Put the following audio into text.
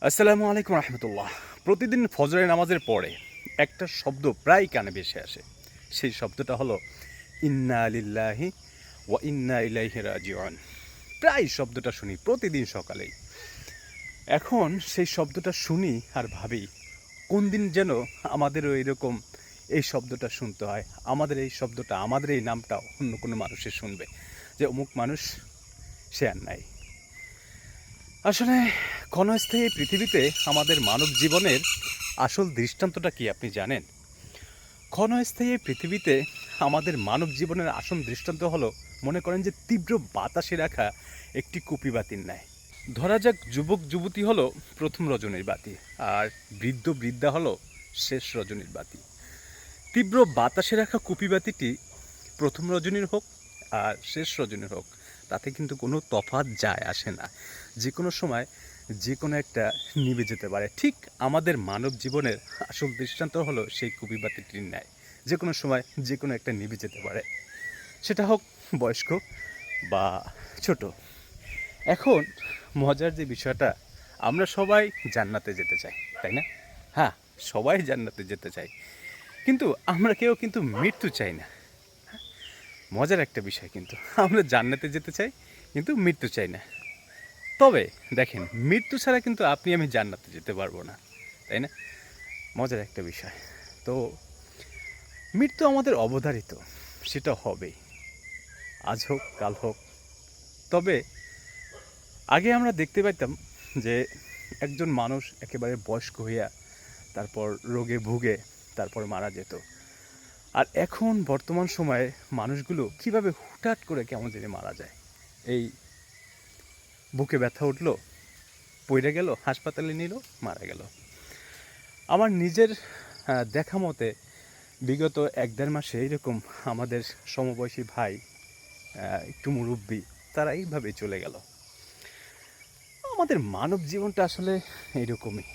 আসসালামু আলাইকুম রহমতুল্লাহ। প্রতিদিন ফজরের নামাজের পরে একটা শব্দ প্রায় কানে ভেসে আসে। সেই শব্দটা হলো ইন্না লিল্লাহি ওয়া ইন্না ইলাইহি রাজিউন। প্রায় শব্দটা শুনি প্রতিদিন সকালেই। এখন সেই শব্দটা শুনি আর ভাবি কোন দিন যেন আমাদেরও এরকম এই শব্দটা শুনতে হয়, আমাদের এই শব্দটা, আমাদের এই নামটা অন্য কোনো মানুষের শুনবে যে অমুক মানুষ সে আর নাই। আসলে ক্ষণস্থায়ী পৃথিবীতে আমাদের মানব জীবনের আসল দৃষ্টান্তটা কি আপনি জানেন? ক্ষণস্থায়ী পৃথিবীতে আমাদের মানব জীবনের আসল দৃষ্টান্ত হলো, মনে করেন যে তীব্র বাতাসে রাখা একটি কুপি বাতির ন্যায়। ধরা যাক যুবক যুবতী হলো প্রথম রজনীর বাতি, আর বৃদ্ধ বৃদ্ধা হলো শেষ রজনীর বাতি। তীব্র বাতাসে রাখা কুপি বাতিটি প্রথম রজনীর হোক আর শেষ রজনীর হোক, তাতে কিন্তু কোনো তফাৎ যায় আসে না। যে কোনো সময় যে কোনো একটা নিভে যেতে পারে। ঠিক আমাদের মানব জীবনের আসল দৃষ্টান্ত হলো সেই কুপি বাতিটির ন্যায়। যে কোনো সময় যে কোনো একটা নিভে যেতে পারে, সেটা হোক বয়স্ক বা ছোট। এখন মজার যে বিষয়টা, আমরা সবাই জান্নাতে যেতে চাই, তাই না? হ্যাঁ, সবাই জান্নাতে যেতে চাই, কিন্তু আমরা কেউ কিন্তু মৃত্যু চাই না। মজার একটা বিষয়, কিন্তু আমরা জান্নাতে যেতে চাই কিন্তু মৃত্যু চাই না। তবে দেখেন, মৃত্যু ছাড়া কিন্তু আপনি আমি জান্নাতে যেতে পারবো না, তাই না? মজার একটা বিষয়। তো মৃত্যু আমাদের অবধারিত, সেটা হবেই, আজ হোক কাল হোক। তবে আগে আমরা দেখতে পাইতাম যে একজন মানুষ একেবারে বয়স্ক হইয়া তারপর রোগে ভুগে তারপর মারা যেত। আর এখন বর্তমান সময়ে মানুষগুলো কিভাবে হুটহাট করে কেমন জানি মারা যায়। এই বুকে ব্যথা উঠলো, পইড়ে গেল, হাসপাতালে নিল, মারা গেল। আমার নিজের দেখা মতে বিগত ১-১.৫ মাসে এরকম আমাদের সমবয়সী ভাই, একটু মুরব্বী, তারা এইভাবেই চলে গেল। আমাদের মানব জীবনটা আসলে এইরকমই।